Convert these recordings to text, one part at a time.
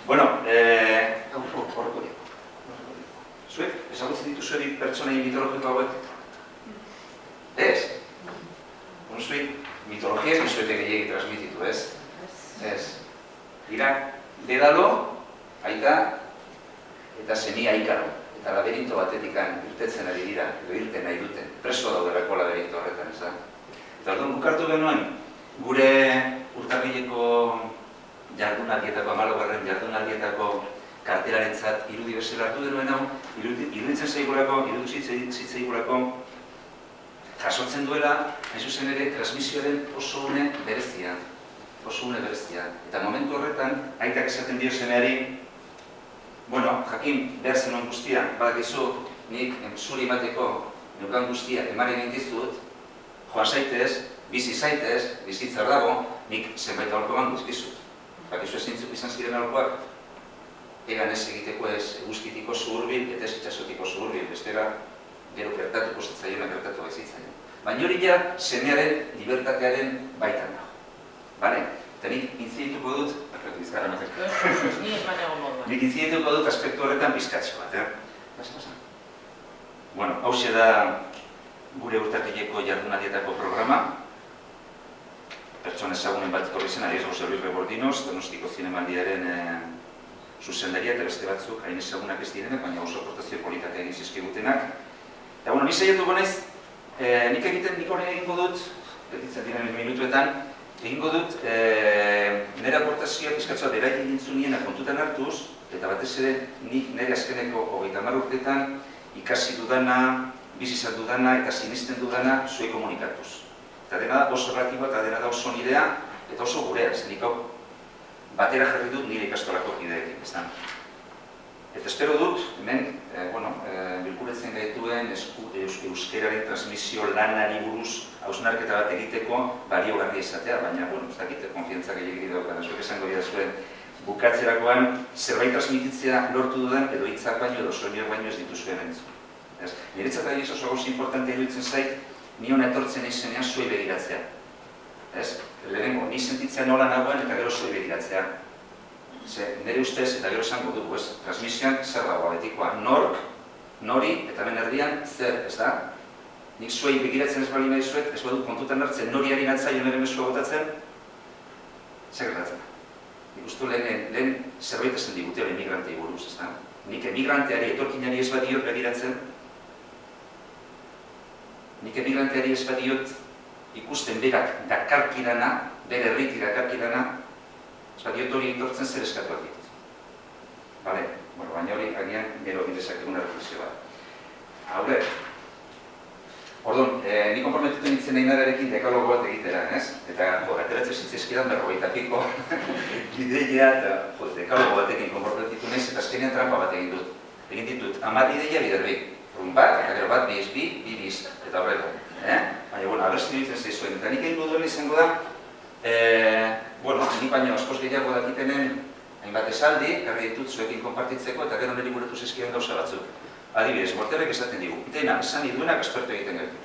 Bueno, horreko diako. Zuek, ezagutzen dituzu hori pertsonei mitologiko hauek? Ez? Zuek, mitologia ez dizuete gehiagik transmititu, ez? Ez. Dira, Dedalo, aita, eta semia Aikaro. Eta laberinto batetikan irtetzen ari dira, edo irten nahi duten. Preso daudelako laberinto horretan, ez da? Eta orduan bukartu genuen, gure urtarrileko jardunaldietako, 14. jardunaldietako kartelarentzat irudi bezala hartu genuen hau, iruditzen zitzaigulako jasotzen duela, hain zuzen ere, transmisioaren oso une berezia. Oso une berezia. Eta momentu horretan, aitak esaten dio semeari, bueno, jakin behar zenuen guztia, badakizu, nik zuri emateko neukan guztia emari gintizut, joan zaitez, bizi zaitez, bizitzar dago, nik zenbait aholko eman guzkizut. Bakizu ezintzuk izan ziren aholkoak, egan ez egiteko ez eguzkitiko zuhurbil eta ez itxasotiko zuhurbil, bestera gero gertatuko zitzaionak gertatu baizitzaio. Baina hori ja semearen libertatearen baitan dago. Bale? Eta nik intzidituko dut, nik intzidituko dut aspektu horretan bizkatxo bat, Bueno, hauxe da gure urtarrileko jardunaldietako programa. Pertsona ezagunen bat etorri zen, Arias Jose Luis Rebordinos, Donostiko Zinemaldiaren zuzendaria eta beste batzuk hain ezagunak ez direnak, baina oso aportazio politak egin zizkigutenak. Eta, bueno, ni saiatuko naiz, nik hori egingo dut, betitzen diren minutuetan, egingo dut nire aportazioa pizkatzoa beraik egintzuniena kontutan hartuz, eta batez ere nik nire azkeneko 30 urteetan ikasi dudana, bizizat dudana eta sinisten dudana zuei komunikatuz. Eta dena da oso relatiboa eta dena da oso nirea eta oso gurea, nik hau batera jarri dut nire ikastolako kideekin, ez da. Eta espero dut, hemen, bilkuretzen gaituen euskeraren transmisio lanari buruz hausnarketa bat egiteko baliogarria izatea, baina, ez dakite, konfiantza gehiagik daukan, zuek esango dira zuen bukatzerakoan zerbait transmititzea lortu dudan edo hitzak baino edo soinuak baino ez dituzuen entzun. Niretzat ari oso gauza importante iruditzen zait, ni hona etortzen izenean zuei begiratzea. Lehenengo, ni sentitzea nola nagoen eta gero zuei begiratzea. Nire ustez, eta gero esango dugu, transmisioan zer dago betikoa, nork, nori eta hemen erdian zer, ez da? Nik zuei begiratzen ez bali nahi zuet, ez badut kontutan hartzen noriari natzaio nire mesua botatzen, zer gertatzen da? Nik uste lehen zerbait esan digutela emigrantei buruz, ez da? Nik emigranteari, etorkinari ez badiot begiratzen, nik emigranteari ez badiot ikusten berak dakarkidana, bere herritik dakarkidana, ez badiot hori etortzen zer eskatuak ditut. Baina hori agian gero indezak eguna reflexio bat. Haure, orduan, ni konprometitu nintzen einararekin dekalogo bat egitera, ez? Eta, ateratzen zitzaizkidan 40 piko ideia eta dekalogo batekin konprometitu naiz eta azkenean trampa bat egin dut. Egin ditut, 10 ideia biderbi. Bat, eta gero bat, bi biz, eta horrela. Baina, abertzen ditzen zaizuen. Eta nik egin duen izango da, nik baino askoz gehiago dakitenen hainbat esaldi, garri ditut zuekin konpartitzeko eta gero niri buretuz ezkien gauza batzuk. Adibidez, Voltairek esaten digu, dena esan iduenak aspertu egiten gaitu.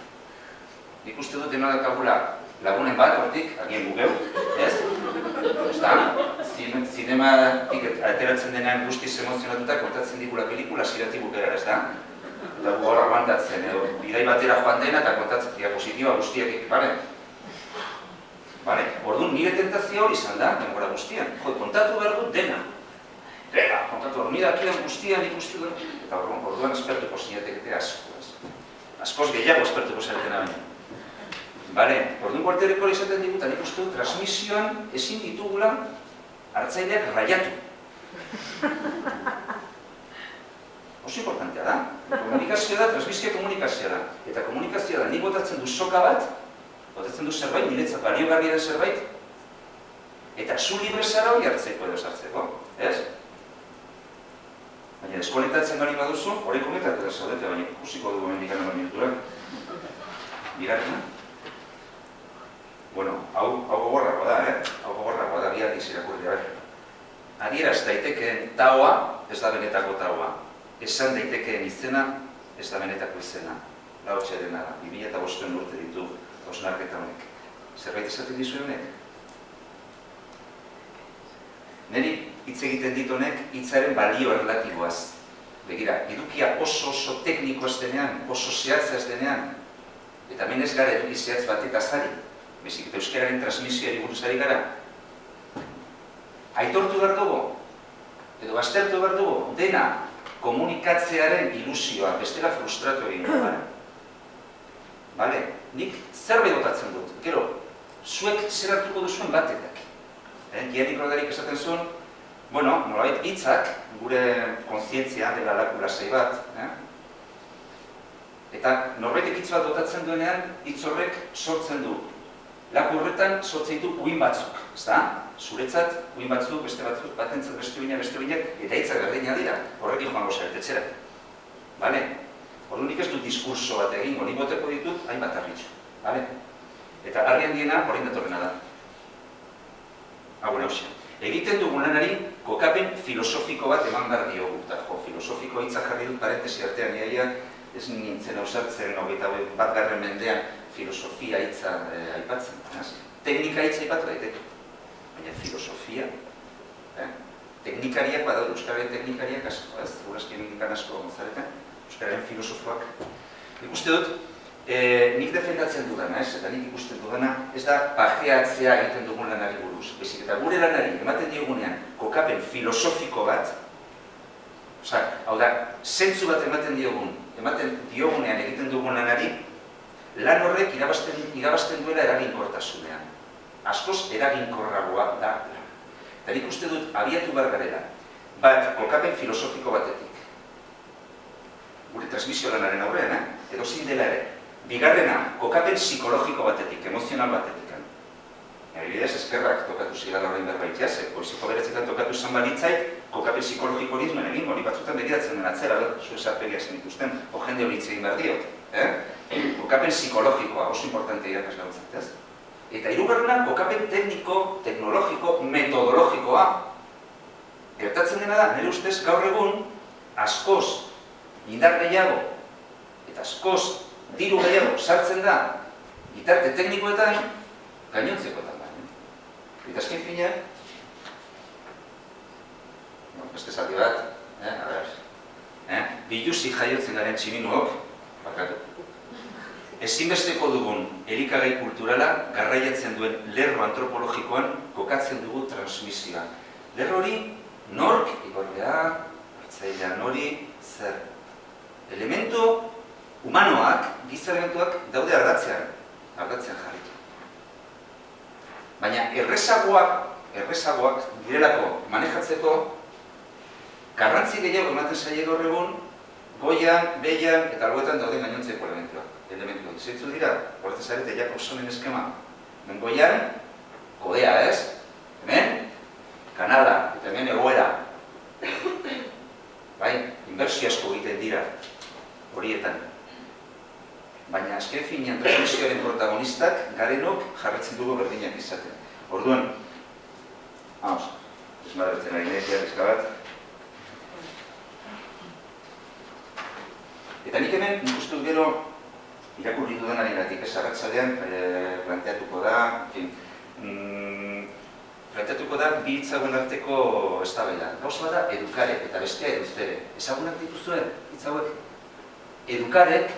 Nik uste dut dena dakagula lagunen bat, hortik, agien gugeu, ez? Ezta? Zinematik ateratzen denean guztiz emozionatuta kontatzen digula pelikula zirati bukera, ez da? Eta gu horra guantatzen, edo bidai batera joan dena eta kontatzen diapositiba guztiak, orduan nire tentazio hori izan da, denbora guztian. Kontatu behar dut dena. Kontatu hori, nire akidan guztian ikustu dut. Eta orduan espertuko zinatekete asko. Askoz gehiago espertuko zaretena baina. Orduan Voltairek hori izaten digutan ikustu dut, transmisioan ezin ditugula hartzaileak raiatu. Oso importantea da. Komunikazioa da, transmisioa komunikazioa da. Eta komunikazioa da, nik botatzen du soka bat, botatzen du zerbait, niretzat baliogarria den zerbait, eta zu libre zara hori hartzeko edo sartzeko, ez? Baina deskonektatzen bali baduzu, hori konektatu da zaudete, baina ikusiko dugu hemen dikaren minuturak. Bigarrena? Hau gogorrakoa da, Hau gogorrakoa da, biak izirakurri da. Adieraz daitekeen taoa, ez da benetako taoa. Esan daitekeen izena, ez da benetako izena. Laotxearena da, 2005 urte ditu hausnarketa honek. Zerbait esaten dizu honek? Neri hitz hitz egiten ditonek hitzaren balio erlatiboaz. Begira, edukia oso tekniko ez denean, oso zehatza ez denean, eta hemen ez gara eduki zehatz batetaz ari, bezik eta euskararen transmisioari buruz ari gara. Aitortu behar dugu, edo baztertu behar dugu, dena komunikatzearen ilusioa, bestela frustratu egin gara. Bale, nik zerbait botatzen dut, gero, zuek zer hartuko duzuen batetak. Gianni Roderik esaten zuen, bueno, nolabait hitzak, gure kontzientzia dela laku lasai bat, eta norbaitek hitz bat botatzen duenean, hitz horrek sortzen du. Laku horretan sortzen ditu uin batzuk, ezta? Zuretzat, uin batzuk, beste batzuk, batentzat beste uinak, eta hitzak berdina dira, horrekin joango zaretetxera. Bale? Orduan nik ez dut diskurso bat egingo, nik boteko ditut hainbat arritxu. Bale? Eta harri handiena horrein datorrena da. Hau hausia. Egiten dugun lanari kokapen filosofiko bat eman behar diogu. Filosofiko hitza jarri dut parentesi artean, iaia ez nintzen ausartzen, bat garren mendean filosofia hitza aipatzen. Teknika hitza aipatu daiteke. Baina filosofia, teknikariak badaude, euskararen teknikariak asko, ez? Guraskien indikan asko zareten, euskararen filosofoak. Ikuste dut, nik defendatzen dudana, eta nik ikusten dudana, ez da pajeatzea egiten dugun lanari buruz. Bezik eta gure lanari ematen diogunean kokapen filosofiko bat, hau da, zentzu bat ematen diogunean egiten dugun lanari, lan horrek irabazten duela eraginkortasunean. Askoz eraginkorragoa da lan. Eta nik uste dut abiatu behar garela, bat kokapen filosofiko batetik. Gure transmisio lanaren aurrean, edo zin dela ere. Bigarrena, kokapen psikologiko batetik, emozional batetik. Adibidez, eskerrak tokatu zigala horrein berbaitia, goizeko beretzetan tokatu izan balitzait, kokapen psikologiko hori duen egin, hori batzutan begiratzen den atzera, zu esarpegiak zen ikusten, o jende hori itzegin behar diot. Kokapen psikologikoa, oso importante irakasle hautzat, ez? Eta hirugarrena, kokapen tekniko, teknologiko, metodologikoa. Gertatzen dena da, nire ustez, gaur egun, askoz indar gehiago, eta askoz diru gehiago sartzen da, bitarte teknikoetan, gainontzekoetan da. Eta azken finean, beste zati bat, biluzik jaiotzen garen tximinuok, bakatu. Ezinbesteko dugun elikagai kulturala garraiatzen duen lerro antropologikoan kokatzen dugu transmisioa. Lerro hori, nork, igorgea, hartzailea nori, zer. Elementu humanoak, giza elementuak daude ardatzean jarritu. Baina errezagoak direlako manejatzeko garrantzi gehiago ematen zaie gaur egun goian, behian eta alboetan dauden gainontzeko elementuak. Zeitzu dira, horretzen zarete Jacobsonen eskema. Hemen goian, kodea ez? Hemen, kanala, eta hemen egoera. Bai, inbertsio asko egiten dira horietan. Baina azken finean transmisioaren protagonistak garenok jarretzen dugu berdinak izaten. Orduan, esmadertzen ari nekia bizka bat. Eta nik hemen, nik uste dut gero, irakurri dudanaren gatik ez arratsaldean planteatuko da bi hitzauen arteko eztabaida. Gauza bat da edukare eta bestea eduzere. Ezagunak dituzuen hitz hauek? Edukarek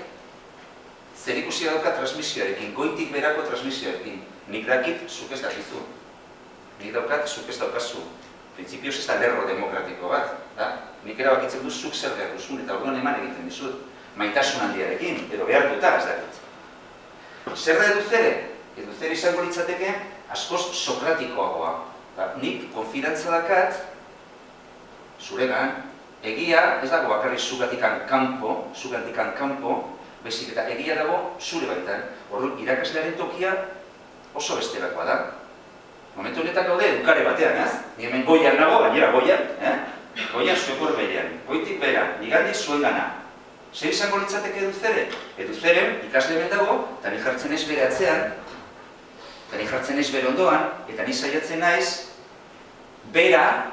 zerikusia dauka transmisioarekin, goitik berako transmisioarekin. Nik dakit, zuk ez dakizu. Nik daukat, zuk ez daukazu. Printzipioz ez da lerro demokratiko bat. Nik erabakitzen dut zuk zer behar duzun eta orduan eman egiten dizut. Maitasun handiarekin, edo behartuta, ez dakit. Zer da eduzere? Eduzere izango litzateke askoz sokratikoagoa. Nik konfidantza dakat, zuregan, egia ez dago bakarri zugatikan kanpo, baizik eta egia dago zure baitan. Orduan, irakaslearen tokia oso bestelakoa da. Momentu honetan gaude edukare batean, ez? Ni hemen goian nago, gainera goian, goian zuek horberean, goitik bera, nigandik zuen gana. Zer izango litzateke eduzere? Eduzeren ikasle hemen dago, eta ni jartzen naiz bere atzean, eta ni jartzen naiz bere ondoan, eta ni saiatzen naiz bera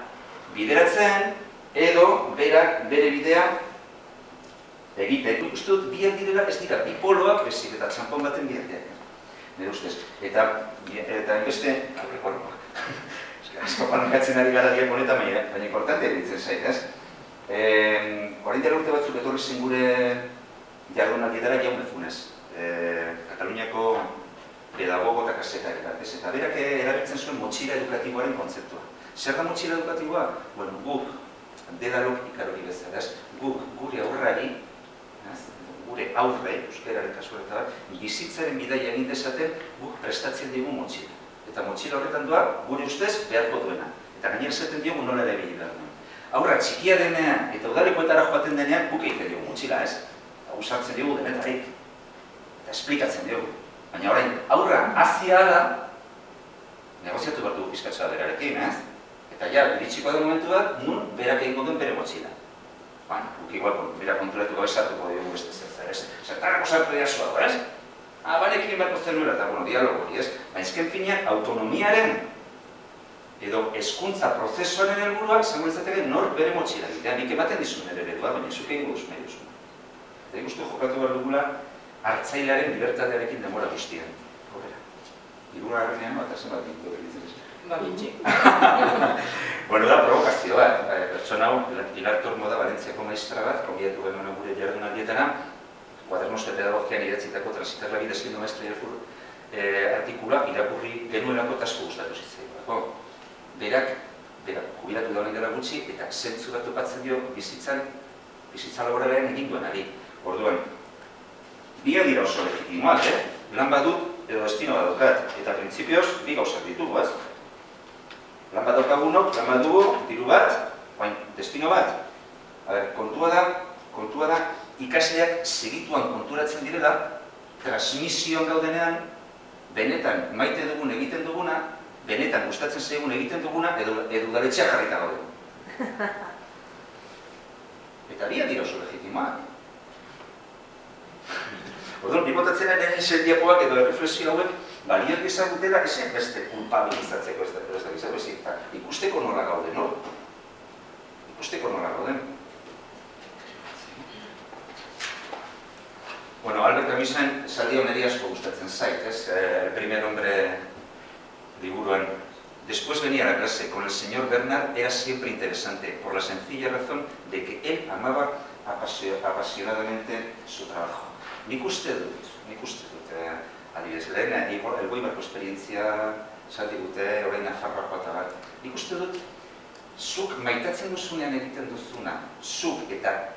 bideratzen, edo berak bere bidea egiten. Uste dut, biak direla ez dira bipoloak bezik eta txampon baten biak. Nire ustez. Eta enbeste, Eskopanakatzen ari gara diak honetan, baina importante ditzen zait, ez? Orain dela urte batzuk etorri zen gure jardunaldietara Jaume Funes, Kataluniako pedagogo eta kazetari bat, ez? Eta berak erabiltzen zuen motxila edukatiboaren kontzeptua. Zer da motxila edukatiboa? Bueno, guk, dedalok ikarori bezala, ez? Guk, gure aurrari, gure aurre, euskararen kasualetan bat, bizitzaren bidaia egin dezaten guk prestatzen digu motxila. Eta motxila horretan doa, gure ustez, beharko duena. Eta gainera esaten diogu nola ere behar behar duen. Aurra, txikia denean eta udalekuetara joaten denean, guk egiten diogu motxila, ez? Eta usartzen diogu denetarik. Eta esplikatzen diogu. Baina orain, aurra, azia ala, negoziatu behar dugu pizkatza berarekin, ez? Eta ja, iritsiko da momentu bat, nun berak egingo duen bere motxila. Baina, guk igual, bera konturatuko bezatuko diogu beste zer, ez? Zertarako sartu dira zua, ez? Banekin inbarko zenuela eta, bueno, dialogo hori, ez? Baina, ezken finean, autonomiaren edo hezkuntza prozesuaren helburuak zango izateke nor bere motxila egitea. Nik ematen dizun ere eredua, baina zuke egingo duzun nahi duzun. Eta ikustu jokatu behar dugula hartzailearen libertatearekin denbora guztian. Hobera. Hirugarrenean bat zen bat gintu egiten ez. Ba, bitxi. Bueno, da provokazio bat. Pertsona hau, Pilar Tormo da Valentziako maistra bat, konbidatu genuen gure jardunaldietara, Cuadernos de Pedagogian idatzitako Transitar la vida siendo maestra Irafur artikula irakurri genuelako eta asko gustatu zitzaioelako. Berak jubilatu da honen dela gutxi eta zentzu bat topatzen dio bizitza laboralean egin duenari. Orduan, bi dira oso legitimoak, lan badut edo destino badokat. Eta printzipioz, bi gauzak ditugu, ez? Lan badokagunok, lan badugu, diru bat, baina destino bat. Kontua da, ikasleak segituan konturatzen direla, transmisioan gaudenean, benetan maite dugun egiten duguna, benetan gustatzen zaigun egiten duguna, edo udaletxea jarrita gauden. Eta bi dira oso legitimoak. Orduan, bibotatzen egin diapoak edo erreflexio hauek, balioak izan dutela, ezen beste kulpabilizatzeko ez da gizar bezik, eta ikusteko nola gauden, no? Ikusteko nola gauden. Bueno, Albert Camusen esaldi honeri asko gustatzen zait, ez? El primer hombre liburuan. Después venía a la clase con el señor Bernard, era siempre interesante, por la sencilla razón de que él amaba apasionadamente su trabajo. Nik uste dut, adibidez, lehen, elgoibarko esperientzia zaldi dute, orain Nafarroako eta bat. Nik uste dut, zuk maitatzen duzunean egiten duzuna, zuk eta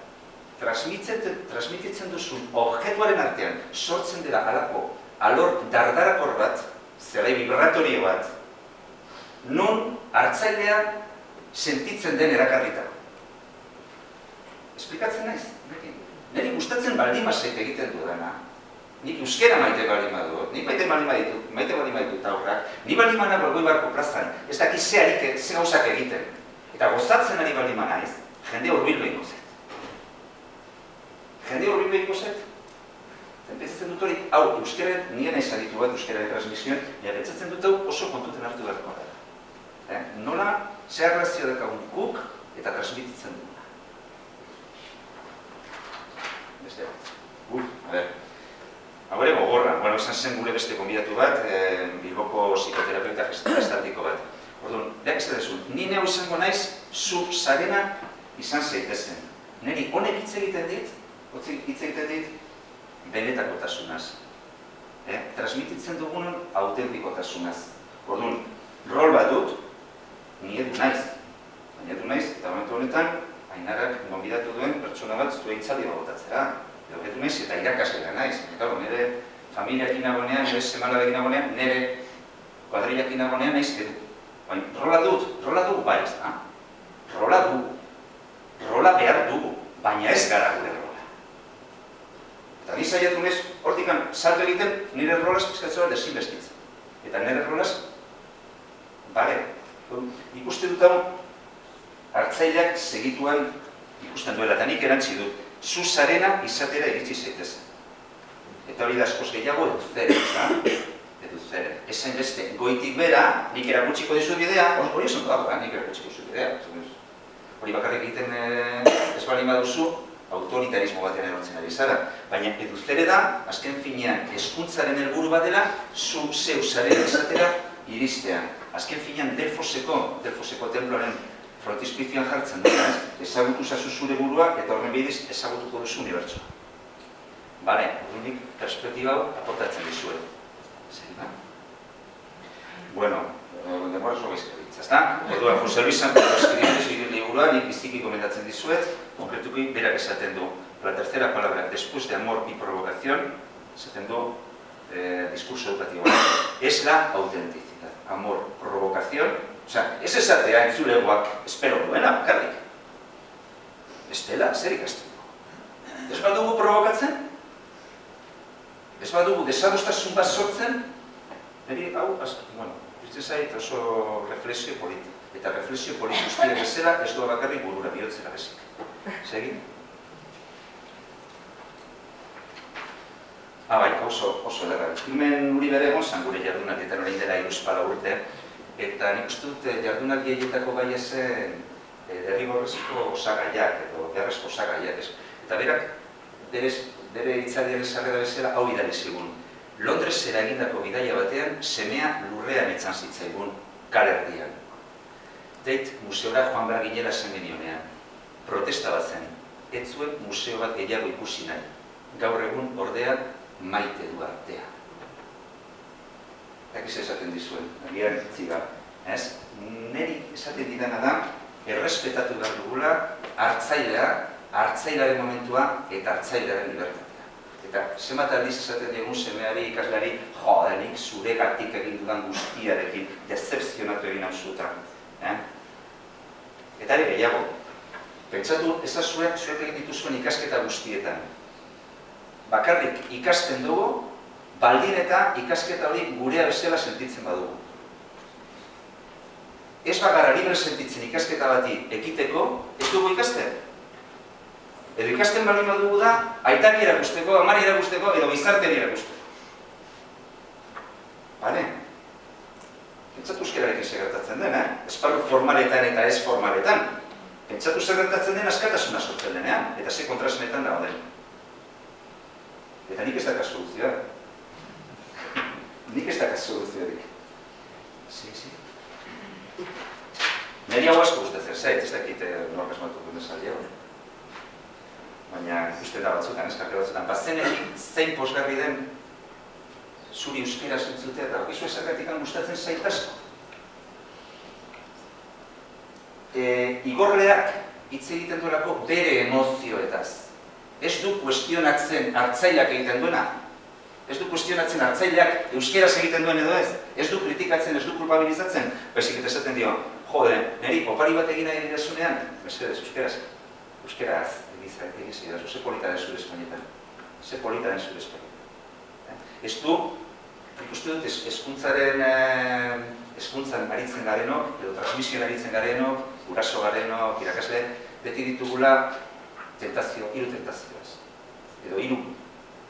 transmititzen duzun objektuaren artean sortzen dela alako alor dardarakor bat, zelai vibratorio bat, non hartzailea sentitzen den erakarrita. Esplikatzen naiz? Neri gustatzen baldin bazait egiten dudana. Nik euskera maite baldin badut, nik maite baldin badut aurrak, ni baldin banago Elgoibarko plazan, ez daki ze gauzak egiten. Eta gozatzen ari baldin banaiz, jende hurbil behingo zait. Jende hurbil behingo zait. Pentsatzen dut hori, hau, euskaren, nire nahi zaditu bat euskararen transmisioen, pentsatzen dut hau oso kontuten hartu beharko da. Nola, zer relazio dakagun guk eta transmititzen duguna. Beste bat. A ber. Hau ere gogorra, bueno, izan zen gure beste konbidatu bat, Bilboko psikoterapeuta gestaldiko bat. Orduan, beak ez da ni neu izango naiz, zu zarena izan zaitezen. Neri honek hitz egiten dit, benetakotasunaz. Transmititzen dugunon autentikotasunaz. Orduan, rol bat dut, ni edu naiz. Baina edu naiz, eta momentu honetan, Ainarak gonbidatu duen pertsona bat zuen itzaldi bagotatzera. Edu naiz eta irakaslea naiz. Nire familiakin nagonean, nire semalabekin nagonean, nire kuadrilakin nagonean naiz edu. Baina, rola dugu bai ez da. Rola behar dugu, baina ez gara gure rola. Eta ni saiatu naiz, hortikan salto egiten, nire rolaz pizkatzea desinbestitzen. Eta nire rolaz, ikusten dut hau, hartzaileak segituan ikusten duela, eta nik erantzi dut, zu zarena izatera iritsi zaitezen. Eta hori da askoz gehiago eduzere, eduzere. Ezain beste, goitik bera, nik erakutsiko dizu bidea, hori esan dago, nik erakutsiko dizu bidea. Hori bakarrik egiten ez bali baduzu, autoritarismo batean erortzen ari zara. Baina eduzere da, azken finean, hezkuntzaren helburu bat dela, zu zeu zarena izatera iristea. Azken finean Delfoseko tenploaren frontispizioan jartzen dira, ezagutu zazu zure burua eta horren bidez ezagutuko duzu unibertsoa. Bale, urdunik perspektiba hau aportatzen dizuet. Zer da? Bueno, denbora oso gaizkabitza, ezta? Orduan, Jose Luis Santos Escribentes liburua nik biziki komendatzen dizuet, konkretuki berak esaten du. La tercera palabra, después de amor y provocación, esaten du discurso educativo. Es la autenticidad. Amor, provocación, osea, ez esatea entzulegoak espero duena, bakarrik. Bestela, zer ikasten du? Ez badugu provokatzen? Ez badugu desadostasun bat sortzen? Neri, hau, bueno, irtzen zait oso reflexio polit. Eta reflexio polit guztiak bezala ez doa bakarrik burura, bihotzera bezik. Segin? Bai, oso ederra. Filmen uri berego, zan gure jardunaldietan orain dela 3 urte, eta nik uste dut jardunaldi haietako gai ezen derrigorrezko osagaiak, edo beharrezko osagaiak. Eta berak, bere hitzaldiaren sarrera bezala, hau bidali zigun. Londresera egindako bidaia batean, semea lurrean itzan zitzaigun, kalerdian. Deit, museora joan behar ginela zen genionean. Protesta bat zen, ez zuen museo bat gehiago ikusi nahi. Gaur egun ordean, maite du artea. Dakiz esaten dizuen, agian txiga. Neri esaten didana da, errespetatu behar dugula hartzailearen momentua eta hartzailearen libertatea. Eta zenbat aldiz esaten digun semeari ikasleari, jodenik zuregatik egin dudan guztiarekin, dezepzionatu egin hauzuta. Eta ere gehiago, pentsatu ezazue zuek egin dituzuen ikasketa guztietan. Bakarrik ikasten dugu, baldin eta ikasketa hori gurea bezala sentitzen badugu. Ez bagara libre sentitzen ikasketa bati ekiteko, ez dugu ikasten. Edo ikasten baldin badugu da, aitari erakusteko, amari erakusteko, edo gizarteri erakusteko. Bale? Pentsatu euskararekin zer gertatzen den, esparru formaletan eta ez formaletan. Pentsatu zer gertatzen den askatasuna sortzen denean, eta ze kontrasenetan dauden. Eta nik ez dakaz soluzioa. Nik ez dakaz soluzioarik. Neri hau asko gustatzen zait, ez dakit nork asmatuko desaldia. Baina ikusten da batzutan, eskarte batzutan, bazenetik zein posgarri den zuri euskera zentzutea eta bakizu esagatik gustatzen zait asko. Igorleak hitz egiten duelako bere emozioetaz. Ez du kuestionatzen hartzaileak egiten duena. Ez du kuestionatzen hartzaileak euskeraz egiten duen edo ez. Ez du kritikatzen, ez du kulpabilizatzen. Baizik eta esaten dio, jode, neri opari bat egin nahi didasunean, mesedez, euskeraz. Euskeraz egizidazu, ze polita den zure espainetan. Ze polita den zure espainetan. Ez du, ikustu dut, eskuntzan aritzen garenok, edo transmisioan aritzen garenok, guraso garenok, irakasle, beti ditugula hiru tentazioaz. Edo hiru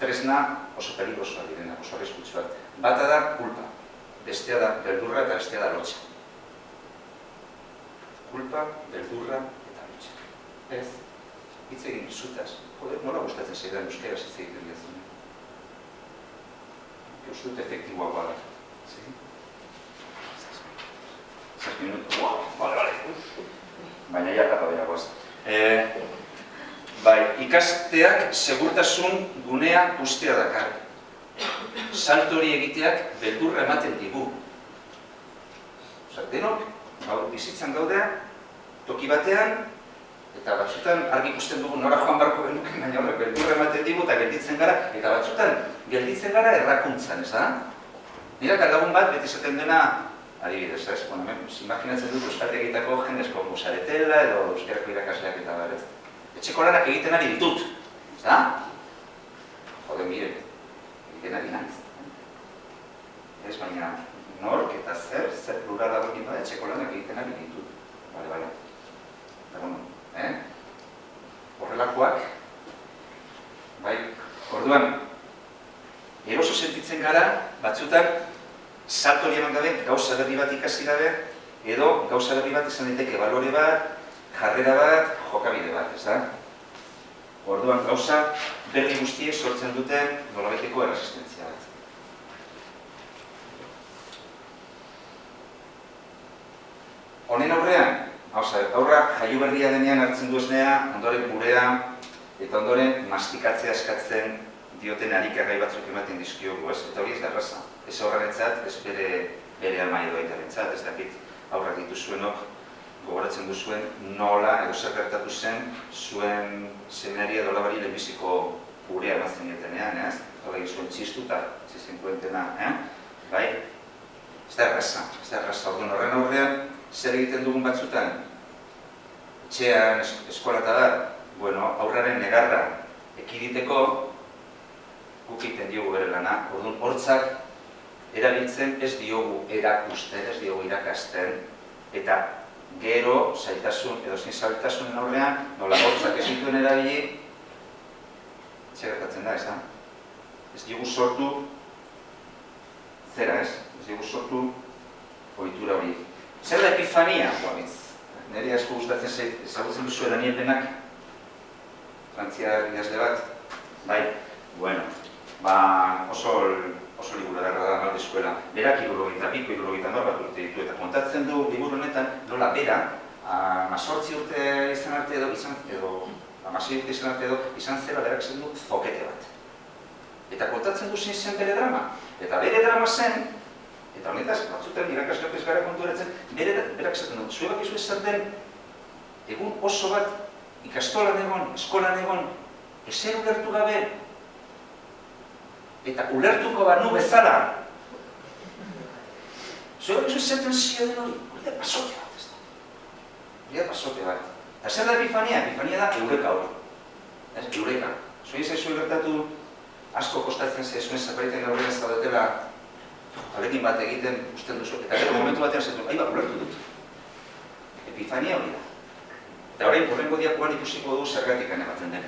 tresna oso peligrosoak direnak, oso arriskutsuak. Bata da kulpa, bestea da beldurra eta bestea da lotxa. Kulpa, beldurra eta lotxa. Ez, hitz egin zutaz. Joder, nola gustatzen zaidan euskera hitz egiten diazune. Uste dut efektiboa da. Zazpi minutu. Bale. Baina jarrapa beragoaz. Ikasteak segurtasun gunea ustea dakar. Salto hori egiteak beldurra ematen digu. Denok, bizitzan gaudea, toki batean, eta batzutan argi ikusten dugu nora joan barko genuken, baina horrek beldurra ematen digu eta gelditzen gara, eta batzutan gelditzen gara errakuntzan, ez da? Nirak lagun bat, beti esaten dena, adibidez, ez? Imaginatzen dut euskaltegitako jendezko musaretela edo euskarako irakasleak eta bar, ez? Etxeko lanak egiten ari ditut, ez da? Jode, mire, egiten ari naiz. Ez, baina nork eta zer plurala horrekin bada etxeko lanak egiten ari ditut. Bale. Horrelakoak, bai, orduan, eroso sentitzen gara, batzutan, salto hori eman gabe, gauza berri bat ikasi gabe, edo gauza berri bat izan daiteke balore bat, jarrera bat, jokabide bat, ez da? Orduan, gauza berri guztiek sortzen duten nolabaiteko erresistentzia bat. honen aurrean, aurra jaio berria denean hartzen du esnea, ondoren gurea, eta ondoren mastikatzea eskatzen dioten arikagai batzuk ematen dizkiogu, ez? Eta hori ez da erraza. Ez aurrarentzat, ez bere ama edo aitarentzat, ez dakit aurrak dituzuenok gogoratzen duzuen nola edo zer gertatu zen zuen semeari edo labari lehenbiziko gurea emazten dietenean, ez? Hori zuen txistuta, txizenkuentena, bai? Ez da erraza, orduan horren aurrean, zer egiten dugun batzutan, etxean, eskolata da, bueno, aurraren negarra ekiditeko, guk egiten diogu bere lana, orduan hortzak erabiltzen ez diogu erakusten, ez diogu irakasten, eta gero, zailtasun edo zein zailtasunen aurrean, nola hortzak ez dituen erabili, txegertatzen da, ez da? Ez diogu sortu, zera ez? Ez diogu sortu ohitura hori. Zer da epifania? Nire asko gustatzen zait, ezagutzen duzu Daniel Denak, frantziar idazle bat, bai, bueno, oso liburu edarra da nolde eskuela. Berak 70 bat urte ditu eta kontatzen du liburu honetan nola bera, 18 urte izan arte edo, 16 urte izan arte edo, izan zela berak zen du zokete bat. Eta kontatzen du zein zen bere drama. Eta bere drama zen, eta honetaz, batzutan irakasleok ez gara konturatzen, berak zaten du, zuebak izu ez zer den, egun oso bat ikastolan egon, eskolan egon, ezer ulertu gabe, eta ulertuko banu bezala. Zuebak izu ez zaten zioen hori, hori da pasote bat, ez da. Hori da pasote bat. Eta zer da epifania? Epifania da eureka hori. Ez, eureka. Zuei zaizu gertatu asko kostatzen zuen zerbaiten aurrean ez daudetela horrekin bat egiten usten duzu. Eta gero momentu batean zer du, ulertu dut. Epifania hori da. Eta horrein, horrengo diakoan ikusiko du zergatik ematen den.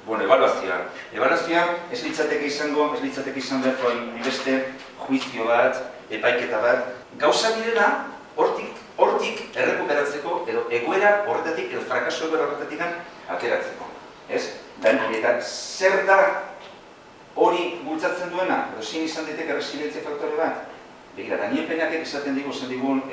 Bueno, ebaluazioa. Ebaluazioa ez litzateke izan beharko beste juizio bat, epaiketa bat. Gauza direla, hortik errekuperatzeko, edo egoera horretatik, edo frakaso egoera horretatik ateratzeko. Ez? Eta zer da hori bultzatzen duena, edo zin izan daiteke resilientzia faktore bat? Begira, Daniel Penakek esaten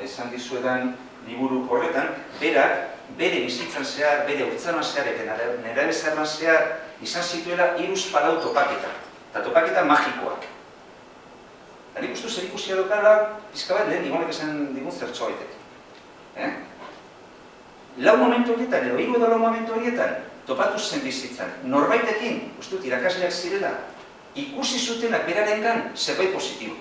esan dizuedan liburu horretan, berak, bere bizitzan zehar, bere urtzaroan zehar, eta nerabe zaharman zehar, izan zituela 3-4 topaketa, eta topaketa magikoak. Eta nik uste zer ikusia dokala, pizka bat lehen igonek esan digun zertxo baitek. Lau momentu horietan, edo 3 edo lau momentu horietan, topatu zen bizitzan, norbaitekin, uste dut irakasleak zirela, ikusi zutenak berarengan zerbait positibo.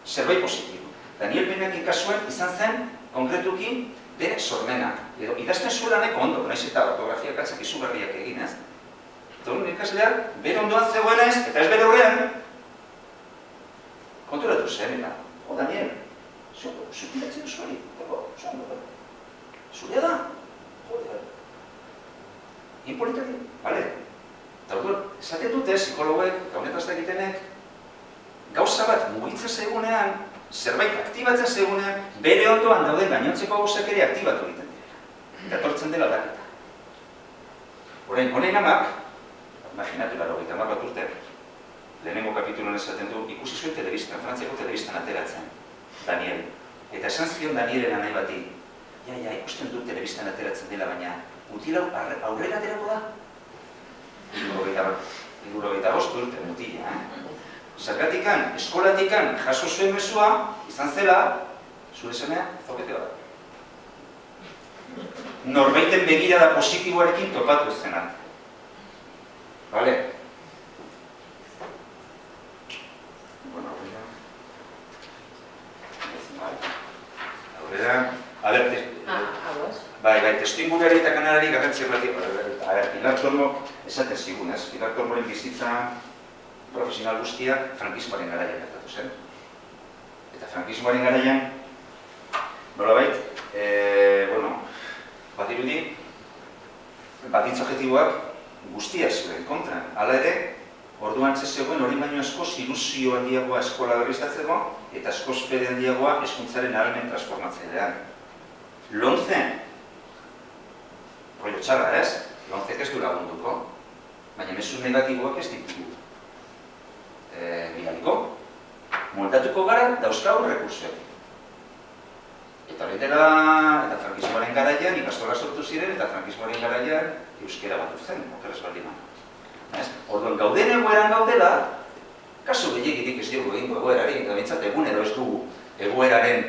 Zerbait positibo. Daniel Penakin kasuan izan zen, konkretuki, bere sormena. Edo, idazten zuela neko ondo, naiz eta ortografia katzak izugarriak egin, ez? Eta hori ikasleak, bere ondoan zegoena ez, eta ez bere horrean, konturatu zen, eta, Daniel, zupiratzen duzu hori, zurea da, joder, inpolitari, bale? Eta orduan, esaten dute psikologoek, gaunetaz da egitenek, gauza bat mugitzen zegunean, zerbait aktibatzen zegunean, bere ondoan dauden gainontzeko gauzak ere aktibatu egiten dira. Eta tortzen dela aldaketa. Honein amak, imaginatu 80 bat urte, lehenengo kapituluan esaten du, ikusi zuen telebistan, Frantziako telebistan ateratzen, Daniel. Eta esan zion Danielen anai bati, ikusten dut telebistan ateratzen dela, baina mutila aurrera aterako da? 75 urte mutila, Zergatikan, eskolatikan, jaso zuen mezua, izan zela, zure semea, zokete bat. Norbaiten begirada positiboarekin topatu ez zena. Bale? Bueno, aurrera... Bai, testuinguruari eta kanalari garrantzia bat. Pilar Tormo, esaten zigun, ez? Pilar Tormoren bizitza profesional guztia frankismoaren garaian gertatu zen. Eta frankismoaren garaian, nolabait, badirudi, baditz objektiboak guztia zuen kontra. Hala ere, orduan zegoen hori baino askoz ilusio handiagoa eskola berriztatzeko eta askoz fede handiagoa hezkuntzaren ahalmen transformatzailean. Lomcen, rollo txarra ez? Lomcek ez du lagunduko, baina mezu negatiboak ez ditu. Bidaliko, moldatuko gara dauzkagu rekursioak. Eta hori dela, eta frankismoaren garaian, ikastola sortu ziren, eta frankismoaren garaian euskera batu zen, okeraz baldin bada. Orduan, gauden egoeran gaudela, kasu gehiegirik ez dugu egingo egoerari, eta bintzat egunero ez dugu egoeraren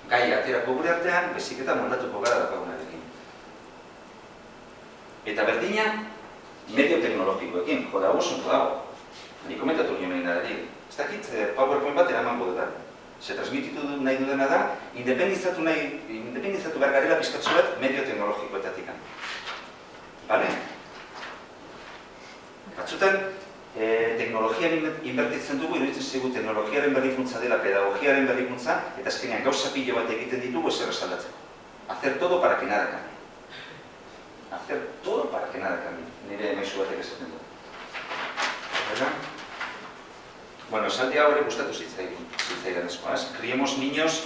gai aterako gure artean, bezik eta moldatuko gara daukagunarekin. Eta berdina, medio teknologikoekin, joda oso dago. Nik komentatu nioen egin dadari. Ez dakit, PowerPoint bat eraman bodetan. Se transmititu nahi dudana da, independizatu behar garela pizkatzu bat medio teknologikoetatik. Bale? Batzutan, teknologian inbertitzen dugu, iruditzen zigu teknologiaren berrikuntza dela, pedagogiaren berrikuntza, eta azkenean gauza pilo bat egiten ditugu ezer esaldatzeko. Hacer todo para que nada cambie. Hacer todo para que nada cambie. Nire emaizu batek esaten du. Bueno, esaldi hau ere gustatu zitzaidan eskoa. Criemos niños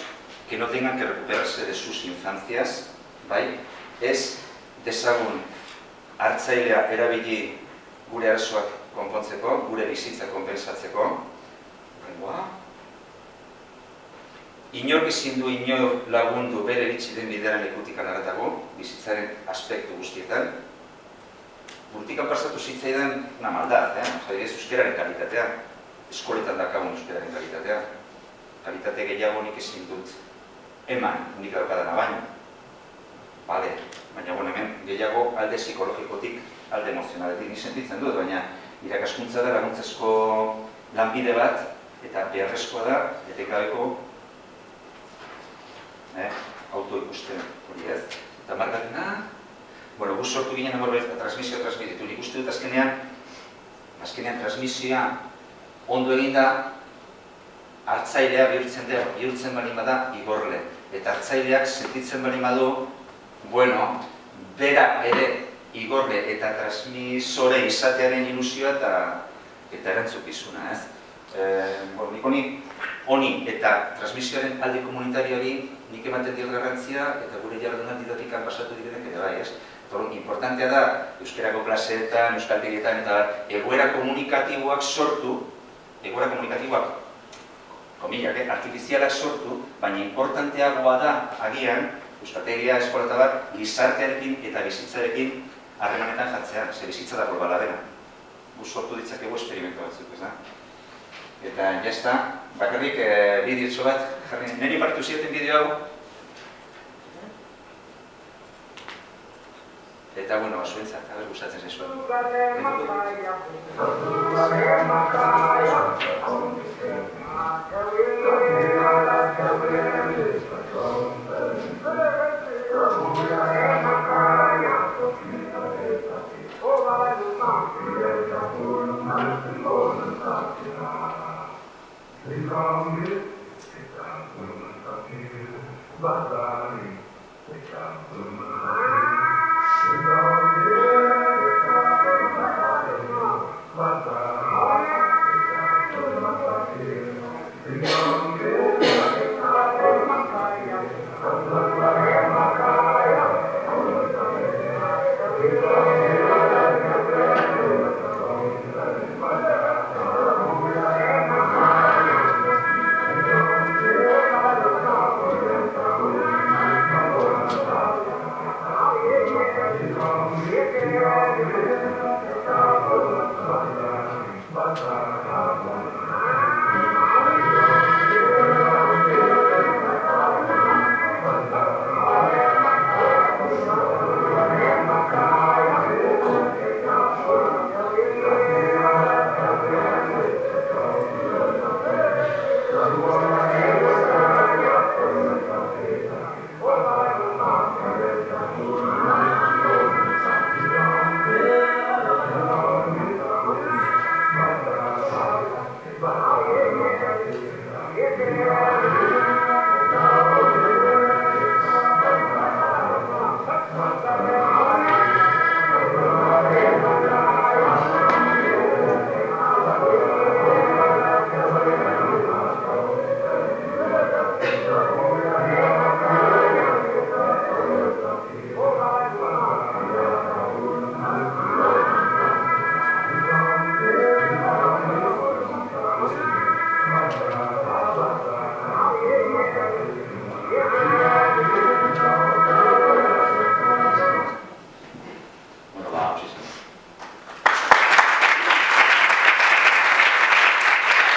que no tengan que recuperarse de sus infancias, bai? Ez dezagun hartzailea erabili gure arazoak konpontzeko, gure bizitza konpensatzeko. Inork ezin du inor lagundu bere iritsi den bidearen lekutik haratago, bizitzaren aspektu guztietan. Burtikan pasatu zitzaidan una maldad, euskeraren kalitatea. Eskoletan dakagun euskeraren kalitatea. Kalitate gehiago nik ezin dut eman, nik daukadana baino. Bale, baina hemen gehiago alde psikologikotik, alde emozionaletik sentitzen dut, baina irakaskuntza da laguntzezko lanbide bat, eta beharrezkoa da, etekabeko auto ikusten hori ez. Eta markatena, gu sortu ginen amorbait, transmisioa transmititu. Nik uste dut azkenean transmisioa ondo eginda, hartzailea bihurtzen bali bada igorle. Eta hartzaileak sentitzen bali badu, bera ere igorle eta transmisore izatearen ilusioa eta erantzukizuna, ez? Nik honi eta transmisioaren alde komunitarioari nik ematen diot garrantzia eta gure jardunak didatikan pasatu direnek ere bai, ez? Importantea da, euskerako klaseetan, euskaltegietan eta egoera komunikatiboak sortu, egoera komunikatiboak, komillak, artifizialak sortu, baina importanteagoa da, agian, euskaltegia eskolata bat, gizartearekin eta bizitzarekin harremanetan jartzea, ze bizitza da globala dena. Sortu ditzakegu esperimentu batzuk, ez da? Eta, jazta, bakarrik bideotxo bat, niri partitu zieten bideo hau. Eta, zuentzat, haber gustatzen zaizuen.